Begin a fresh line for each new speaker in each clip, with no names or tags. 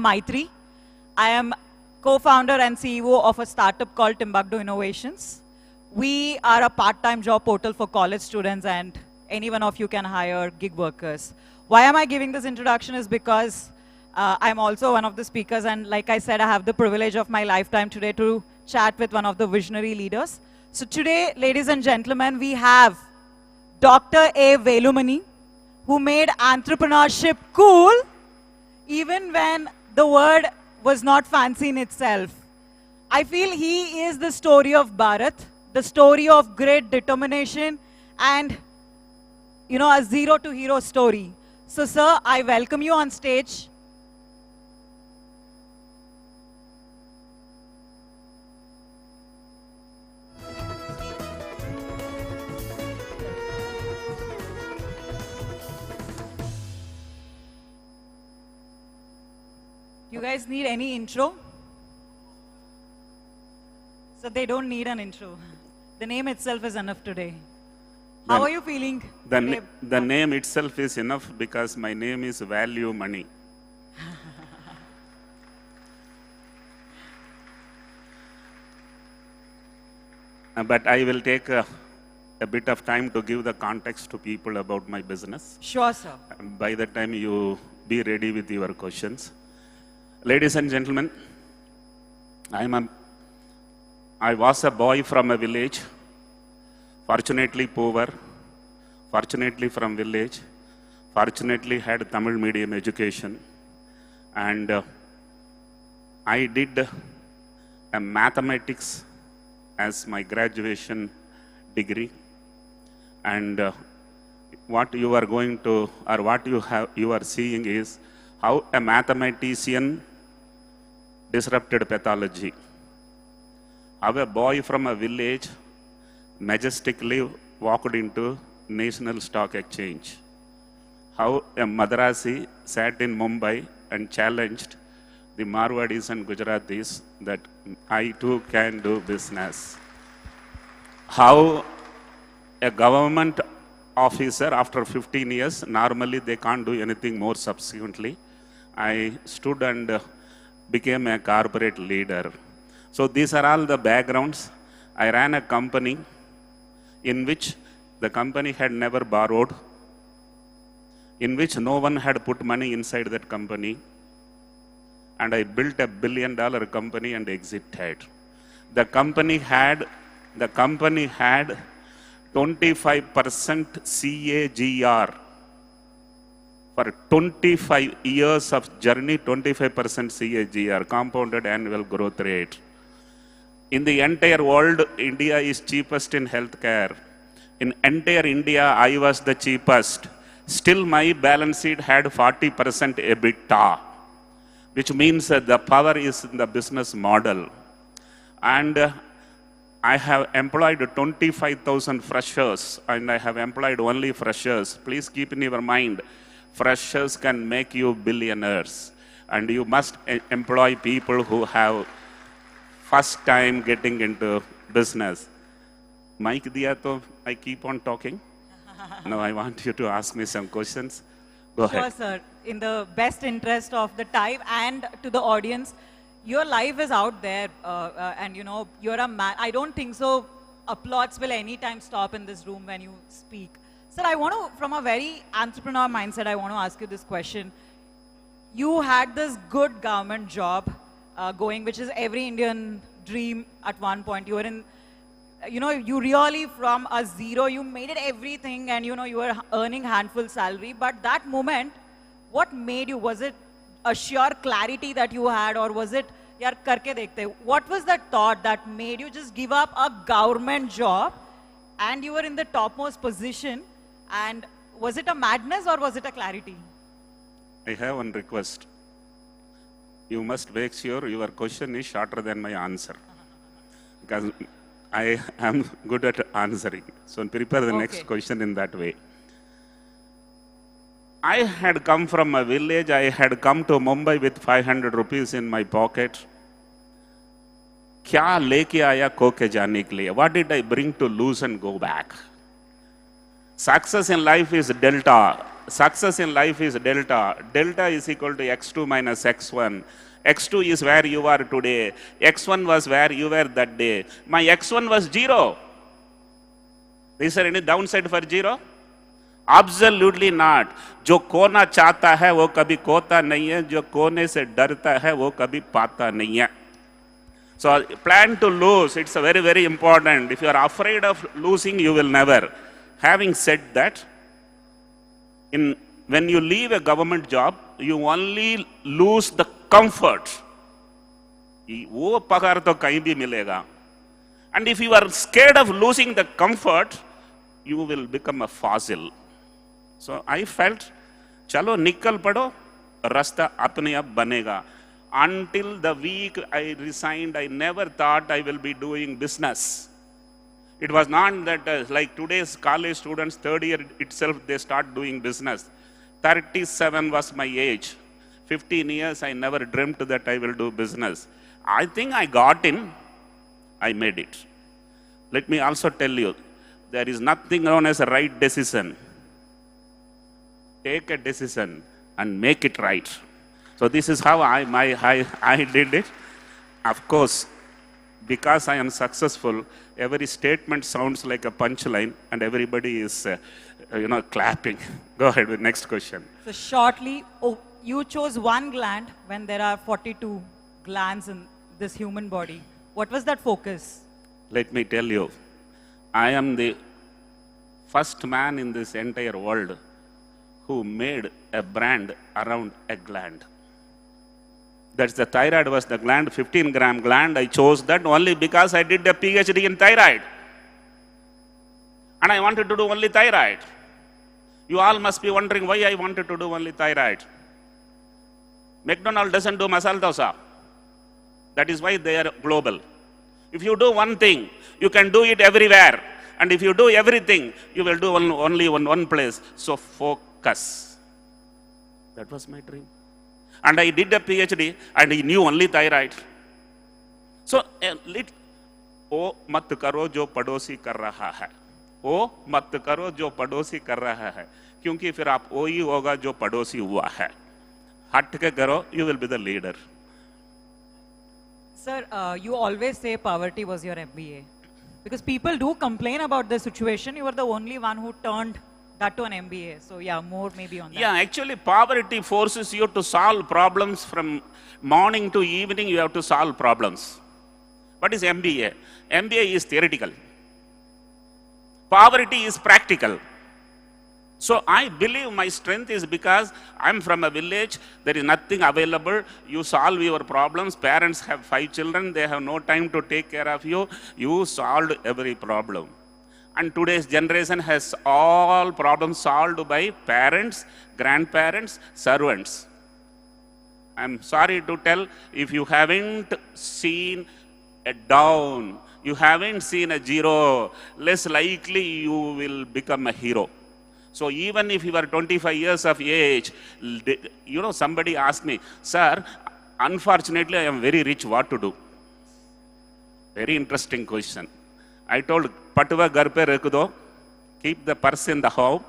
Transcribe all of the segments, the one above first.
Maitri. I am co-founder and CEO of a startup called Timbuktu Innovations. We are a part-time job portal for college students, and any one of you can hire gig workers. Why am I giving this introduction is because I'm also one of the speakers, and like I said, I have the privilege of my lifetime today to chat with one of the visionary leaders. So today, ladies and gentlemen, we have Dr. A. Velumani, who made entrepreneurship cool even when the word was not fancy in itself. I feel he is the story of Bharat, the story of great determination and, you know, a zero to hero story. So, sir, I welcome you on stage. You guys need any intro? So they don't need an intro. The name itself is enough today. How are you feeling?
The name itself is enough because my name is Velumani. But I will take a bit of time to give the context to people about my business.
Sure, sir.
By the time you be ready with your questions. Ladies and gentlemen, I was a boy from a village, fortunately poor, fortunately from village, fortunately had Tamil medium education, and I did a mathematics as my graduation degree, and what you are going to, or what you are seeing is how a mathematician disrupted pathology. How a boy from a village majestically walked into National Stock Exchange. How a Madrasi sat in Mumbai and challenged the Marwadis and Gujaratis that I too can do business. How a government officer after 15 years, normally they can't do anything more subsequently. I stood and became a corporate leader. So these are all the backgrounds. I ran a company in which the company had never borrowed, in which no one had put money inside that company, and I built a $1 billion company and exited. The company had 25% CAGR. For 25 years of journey, 25% CAGR, compounded annual growth rate. In the entire world, India is cheapest in healthcare. In entire India, I was the cheapest. Still, my balance sheet had 40% EBITDA, which means that the power is in the business model. And I have employed 25,000 freshers, and I have employed only freshers. Please keep in your mind, freshers can make you billionaires, and you must employ people who have first time getting into business. Mic diya to I keep on talking. Now I want you to ask me some questions. Go ahead.
Sure, sir. In the best interest of the time and to the audience, your life is out there, and you know, you're a man. I don't think so applause will anytime stop in this room when you speak. Sir, I want to, from a very entrepreneur mindset, I want to ask you this question. You had this good government job going, which is every Indian dream at one point. You were in, you know, you really from a zero, you made it everything, and you know, you were earning handful salary. But that moment, what made you? Was it a sheer clarity that you had, or was it, yaar karke dekhte? What was that thought that made you just give up a government job, and you were in the topmost position? And was it a madness or was it a clarity?
I have one request. You must make sure your question is shorter than my answer. Because I am good at answering. So prepare the next question in that way. I had come from a village. I had come to Mumbai with 500 rupees in my pocket. क्या लेके आया खो के जाने के लिए? What did I bring to lose and go back? Success in life is delta. success in life is delta. Delta is equal to x2 minus x1. X2 is where you are today. X1 was where you were that day. My x1 was 0. Is there any downside for 0? Absolutely not. जो खोना चाहता है वो कभी खोता नहीं है, जो खोने से डरता है वो कभी पाता नहीं है. So plan to lose. It's a very, very important. If you are afraid of losing, you will never. Having said that, when you leave a government job, you only lose the comfort. वो पगार तो कहीं भी मिलेगा. And if you are scared of losing the comfort, you will become a fossil. So I felt, चलो निकल पड़ो, रास्ता अपने आप बनेगा. Until the week I resigned, I never thought I will be doing business. It was not that like today's college students, third year itself, they start doing business. 37 was my age. 15 years, I never dreamt that I will do business. I think I got in, I made it. Let me also tell you, there is nothing known as a right decision. Take a decision and make it right. So this is how I did it. Of course, because I am successful, every statement sounds like a punchline and everybody is, clapping. Go ahead with next question.
So shortly, you chose one gland when there are 42 glands in this human body. What was that focus?
Let me tell you, I am the first man in this entire world who made a brand around a gland. That's the thyroid was the gland, 15-gram gland. I chose that only because I did a PhD in thyroid. And I wanted to do only thyroid. You all must be wondering why I wanted to do only thyroid. McDonald's doesn't do masala dosa. That is why they are global. If you do one thing, you can do it everywhere. And if you do everything, you will do only one place. So focus. That was my dream. And I did a PhD and I knew only thyroid. So, ओ मत करो जो पड़ोसी कर रहा है. ओ मत करो जो पड़ोसी कर रहा है. क्योंकि फिर आप ओ ही होगा जो पड़ोसी हुआ है. हट के करो, you will be the leader.
Sir, you always say poverty was your MBA. Because people do complain about the situation. You were the only one who turned that to an MBA. So yeah, more maybe on that.
Yeah, actually poverty forces you to solve problems from morning to evening. You have to solve problems. What is MBA? MBA is theoretical. Poverty is practical. So I believe my strength is because I'm from a village, there is nothing available, you solve your problems, parents have 5 children, they have no time to take care of you, you solved every problem. And today's generation has all problems solved by parents, grandparents, servants. I'm sorry to tell, if you haven't seen a down, you haven't seen a zero, less likely you will become a hero. So even if you are 25 years of age, somebody asked me, sir, unfortunately I am very rich, what to do? Very interesting question. I told, Patuva gar pe rakh do, keep the purse in the home,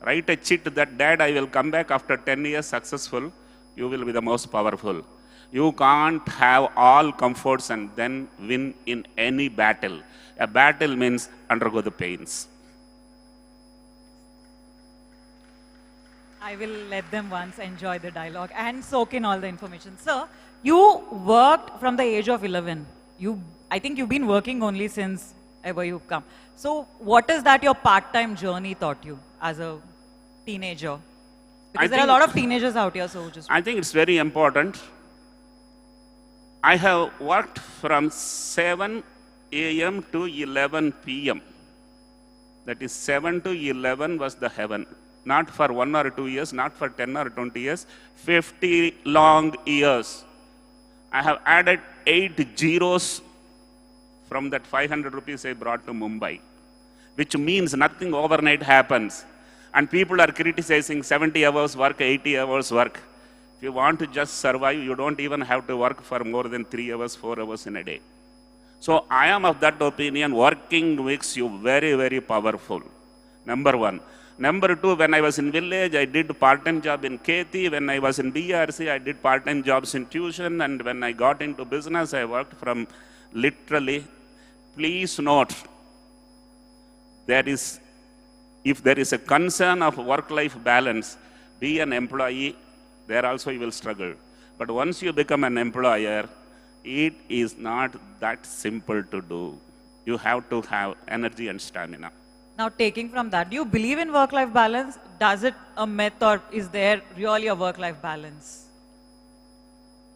write a chit that dad, I will come back after 10 years successful, you will be the most powerful. You can't have all comforts and then win in any battle. A battle means undergo the pains.
I will let them once enjoy the dialogue and soak in all the information. Sir, you worked from the age of 11. I think you've been working only since ever you've come. So what is that your part-time journey taught you as a teenager? Because there are a lot of teenagers out here, so just...
I think it's very important. I have worked from 7 a.m. to 11 p.m. That is 7 to 11 was the heaven. Not for 1 or 2 years, not for 10 or 20 years, 50 long years. I have added 8 zeros from that 500 rupees I brought to Mumbai, which means nothing overnight happens. And people are criticizing 70 hours work, 80 hours work. If you want to just survive, you don't even have to work for more than 3 hours, 4 hours in a day. So I am of that opinion, working makes you very, very powerful. Number one. Number two, when I was in village, I did part-time job in KT. When I was in BRC, I did part-time jobs in tuition. And when I got into business, I worked from literally. Please note, if there is a concern of work-life balance, be an employee, there also you will struggle. But once you become an employer, it is not that simple to do. You have to have energy and stamina.
Now, taking from that, do you believe in work-life balance? Does it a myth, or is there really a work-life balance?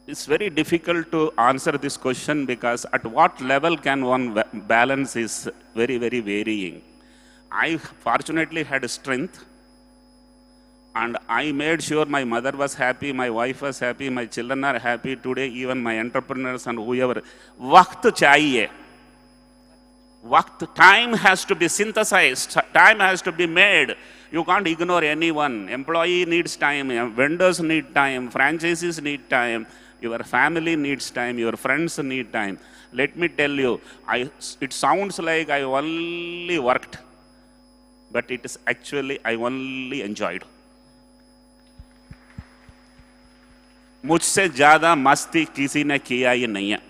It's very difficult to answer this question because at what level can one balance is very, very varying. I fortunately had strength, and I made sure my mother was happy, my wife was happy, my children are happy. Today, even my entrepreneurs and whoever. Waqt chahiye. Time has to be synthesized, time has to be made. You can't ignore anyone. Employee needs time, vendors need time, franchisees need time, your family needs time, your friends need time. Let me tell you, it sounds like I only worked, but it is actually I only enjoyed. मुझसे ज़्यादा मस्ती किसी ने किया ही नहीं है.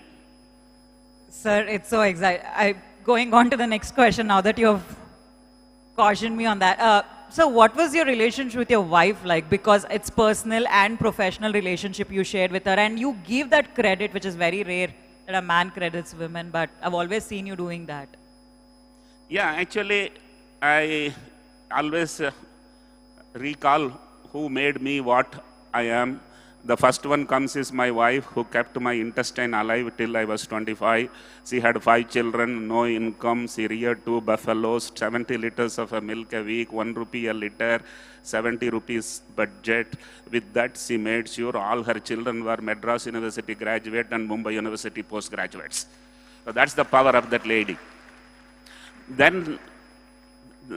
Sir, it's so exciting. Going on to the next question now that you have cautioned me on that. So what was your relationship with your wife like? Because it's personal and professional relationship you shared with her, and you give that credit, which is very rare that a man credits women, but I've always seen you doing that.
Yeah, actually, I always recall who made me what I am. The first one comes is my wife, who kept my intestine alive till I was 25. She had 5 children, no income. She reared 2 buffaloes, 70 liters of milk a week, 1 rupee a liter, 70 rupees budget. With that, she made sure all her children were Madras University graduate and Mumbai University postgraduates. So that's the power of that lady. Then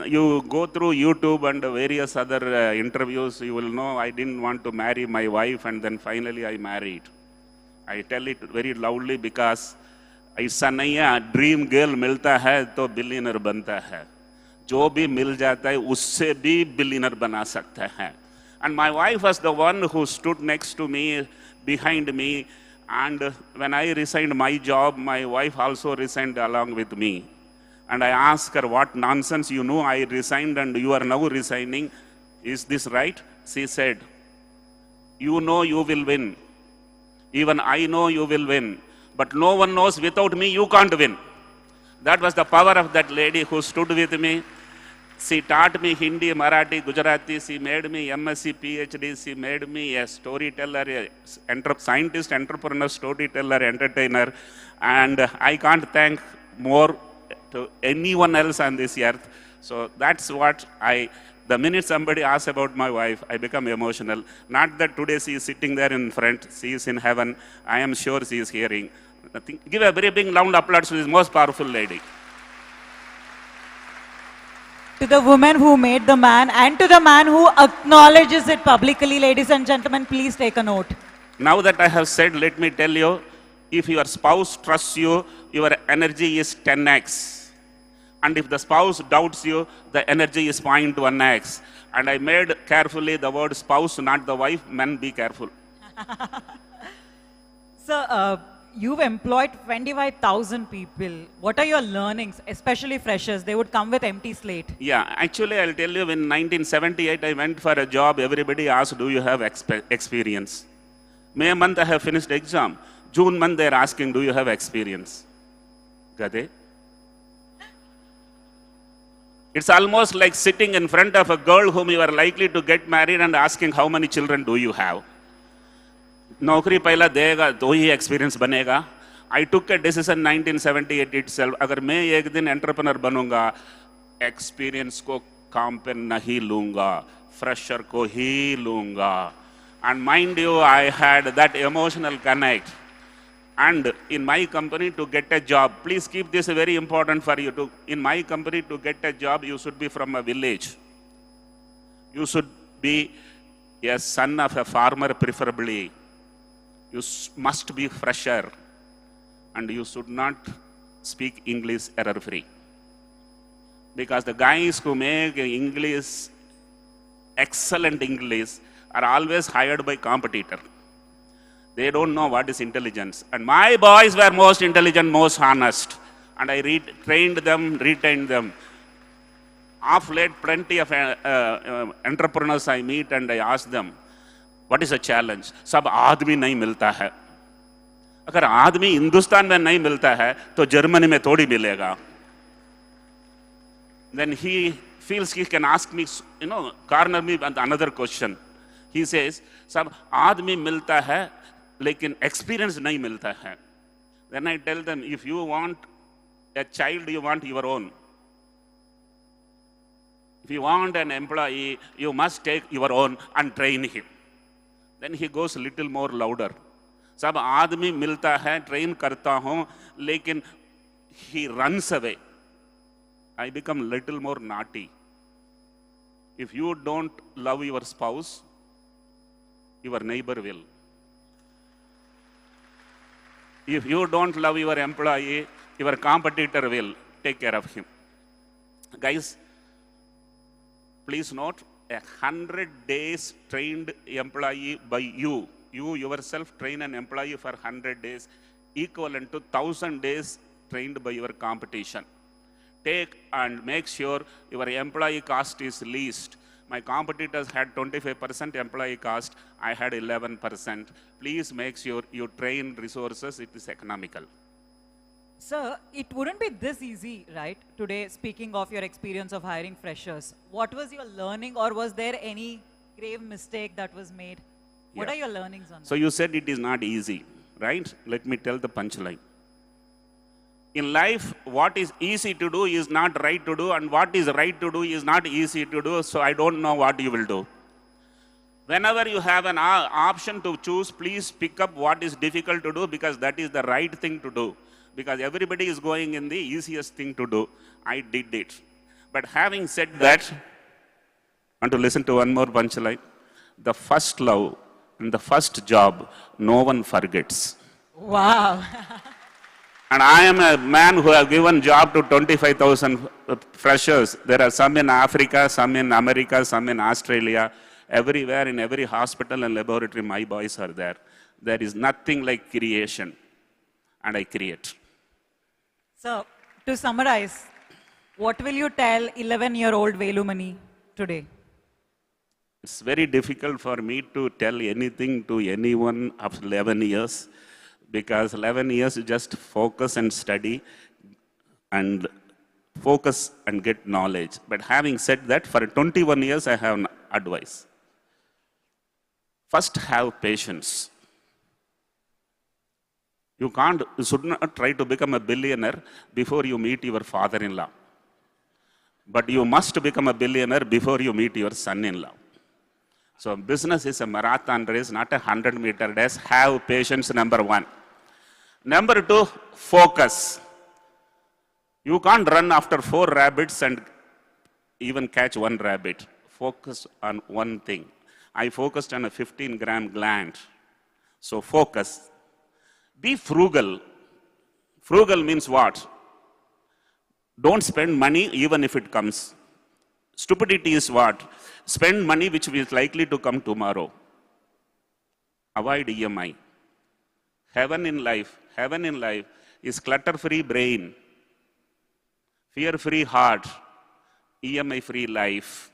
you go through YouTube and various other interviews, you will know I didn't want to marry my wife, and then finally I married. I tell it very loudly because ऐसा नहीं है dream girl मिलता है तो billionaire बनता है. जो भी मिल जाता है उससे भी बिलियनर बना सकता है. And my wife was the one who stood next to me, behind me, and when I resigned my job, my wife also resigned along with me. And I asked her, what nonsense, you know I resigned and you are now resigning. Is this right? She said, you know you will win. Even I know you will win. But no one knows without me you can't win. That was the power of that lady who stood with me. She taught me Hindi, Marathi, Gujarati. She made me MSc, PhD. She made me a storyteller, a scientist, entrepreneur, storyteller, entertainer. And I can't thank more to anyone else on this earth. So that's what the minute somebody asks about my wife, I become emotional. Not that today she is sitting there in front, she is in heaven. I am sure she is hearing. Give a very big round of applause to this most powerful lady.
To the woman who made the man, and to the man who acknowledges it publicly, ladies and gentlemen, please take a note.
Now that I have said, let me tell you, if your spouse trusts you, your energy is 10x. And if the spouse doubts you, the energy is 0.1x. And I made carefully the word spouse, not the wife. Men, be careful.
So, you've employed 25,000 people. What are your learnings, especially freshers? They would come with empty slate.
Yeah, actually, I'll tell you, in 1978, I went for a job. Everybody asked, do you have experience? May month, I have finished exam. June month, they're asking, do you have experience? Gade? It's almost like sitting in front of a girl whom you are likely to get married and asking, how many children do you have? नौकरी पहला देगा तो ही experience बनेगा. I took a decision 1978 itself. अगर मैं एक दिन entrepreneur बनूंगा, एक्सपीरियंस को काम पे नहीं लूंगा, फ्रेशर को ही लूंगा. And mind you, I had that emotional connect. And in my company, to get a job, please keep this very important for you. In my company, to get a job, you should be from a village. You should be a son of a farmer, preferably. You must be fresher. And you should not speak English error-free. Because the guys who make English excellent English are always hired by competitor. They don't know what is intelligence. And my boys were most intelligent, most honest. And I trained them, retained them. Of late, plenty of entrepreneurs I meet and I ask them, what is a challenge? सब आदमी नहीं मिलता है. अगर आदमी हिंदुस्तान में नहीं मिलता है, तो जर्मनी में थोड़ी मिलेगा. Then he feels he can ask me, corner me with another question. He says, सब आदमी मिलता है, लेकिन experience नहीं मिलता है. Then I tell them, if you want a child, you want your own. If you want an employee, you must take your own and train him. Then he goes a little more louder. सब आदमी मिलता है, train करता हूँ, लेकिन he runs away. I become little more naughty. If you don't love your spouse, your neighbor will. If you don't love your employee, your competitor will take care of him. Guys, please note, 100 days trained employee by you. You yourself train an employee for 100 days, equivalent to 1,000 days trained by your competition. Take and make sure your employee cost is least. My competitors had 25% employee cost. I had 11%. Please make sure you train resources. It is economical.
Sir, it wouldn't be this easy, right? Today, speaking of your experience of hiring freshers, what was your learning, or was there any grave mistake that was made? What are your learnings on that?
So you said it is not easy, right? Let me tell the punchline. In life, what is easy to do is not right to do, and what is right to do is not easy to do, so I don't know what you will do. Whenever you have an option to choose, please pick up what is difficult to do, because that is the right thing to do. Because everybody is going in the easiest thing to do. I did it. But having said that, want to listen to one more punchline? The first love and the first job, no one forgets.
Wow.
And I am a man who have given job to 25,000 freshers. There are some in Africa, some in America, some in Australia. Everywhere, in every hospital and laboratory, my boys are there. There is nothing like creation. And I create.
So, to summarize, what will you tell 11-year-old Velumani today?
It's very difficult for me to tell anything to anyone of 11 years, because 11 years you just focus and study and focus and get knowledge. But having said that, for 21 years I have advice. First, have patience. You should not try to become a billionaire before you meet your father-in-law. But you must become a billionaire before you meet your son-in-law. So business is a marathon race, not a 100-meter race. Have patience, number one. Number two, focus. You can't run after 4 rabbits and even catch 1 rabbit. Focus on one thing. I focused on a 15-gram gland. So focus. Be frugal. Frugal means what? Don't spend money even if it comes. Stupidity is what? Spend money which is likely to come tomorrow. Avoid EMI. Heaven in life is clutter-free brain, fear-free heart, EMI-free life.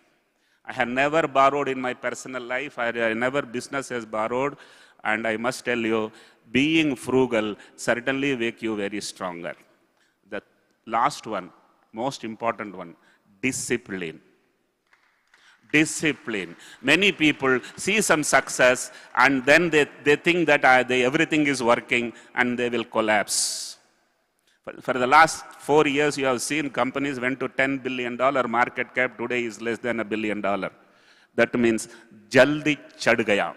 I have never borrowed in my personal life. I never business has borrowed. And I must tell you, being frugal certainly make you very stronger. The last one, most important one, discipline. Discipline. Many people see some success and then they think that everything is working and they will collapse. For the last 4 years, you have seen companies went to $10 billion market cap. Today is less than $1 billion. That means, jaldi chad gaya.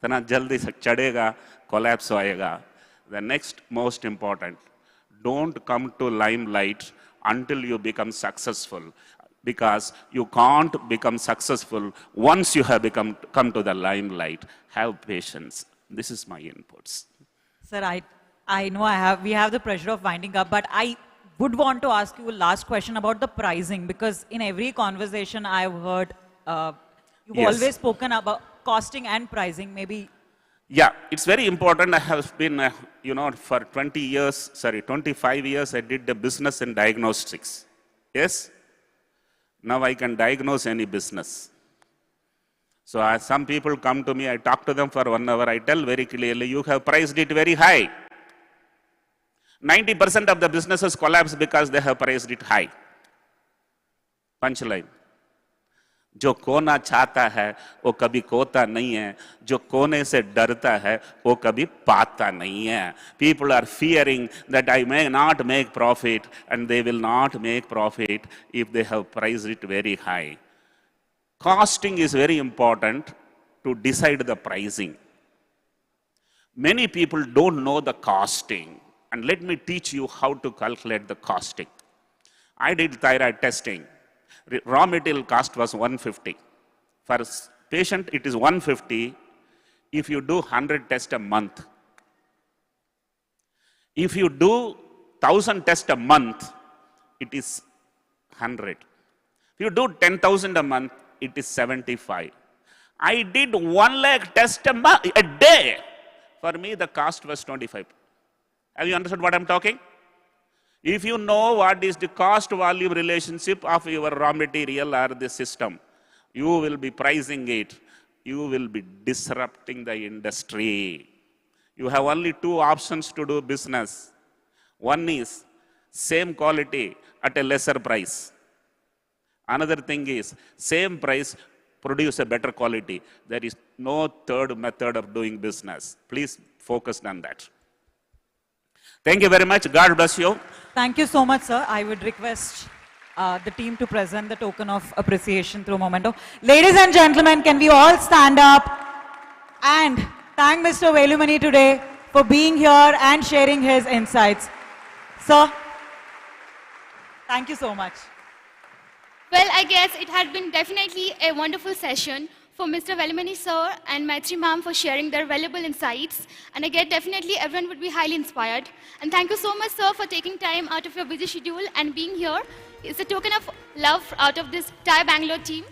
Tana jaldi chadega, collapse hoega. The next most important, don't come to limelight until you become successful. Because you can't become successful once you have come to the limelight. Have patience. This is my inputs.
Sir, I know we have the pressure of winding up, but I would want to ask you a last question about the pricing, because in every conversation I've heard You've
Yes.
always spoken about costing and pricing, maybe.
Yeah, it's very important. I have been, for 20 years, 25 years, I did the business in diagnostics. Yes? Now I can diagnose any business. So some people come to me, I talk to them for 1 hour, I tell very clearly, you have priced it very high. 90% of the businesses collapse because they have priced it high. Punchline. जो कोना चाहता है वो कभी खोता नहीं है, जो कोने से डरता है वो कभी पाता नहीं है. People are fearing that I may not make profit, and they will not make profit if they have priced it very high. Costing is very important to decide the pricing. Many people don't know the costing, and let me teach you how to calculate the costing. I did thyroid testing. Raw material cost was 150. For patient, it is 150 if you do 100 tests a month. If you do 1,000 tests a month, it is 100. If you do 10,000 a month, it is 75. I did 1 lakh tests a day. For me, the cost was 25. Have you understood what I'm talking? If you know what is the cost-value relationship of your raw material or the system, you will be pricing it. You will be disrupting the industry. You have only 2 options to do business. One is same quality at a lesser price. Another thing is same price, produce a better quality. There is no third method of doing business. Please focus on that. Thank you very much. God bless you.
Thank you so much, sir. I would request the team to present the token of appreciation through Memento. Ladies and gentlemen, can we all stand up and thank Mr. Velumani today for being here and sharing his insights. Sir, thank you so much.
Well, I guess it had been definitely a wonderful session for Mr. Velumani sir and Maitri ma'am for sharing their valuable insights. And I guess definitely everyone would be highly inspired. And thank you so much, sir, for taking time out of your busy schedule and being here. It's a token of love out of this TiE Bangalore team.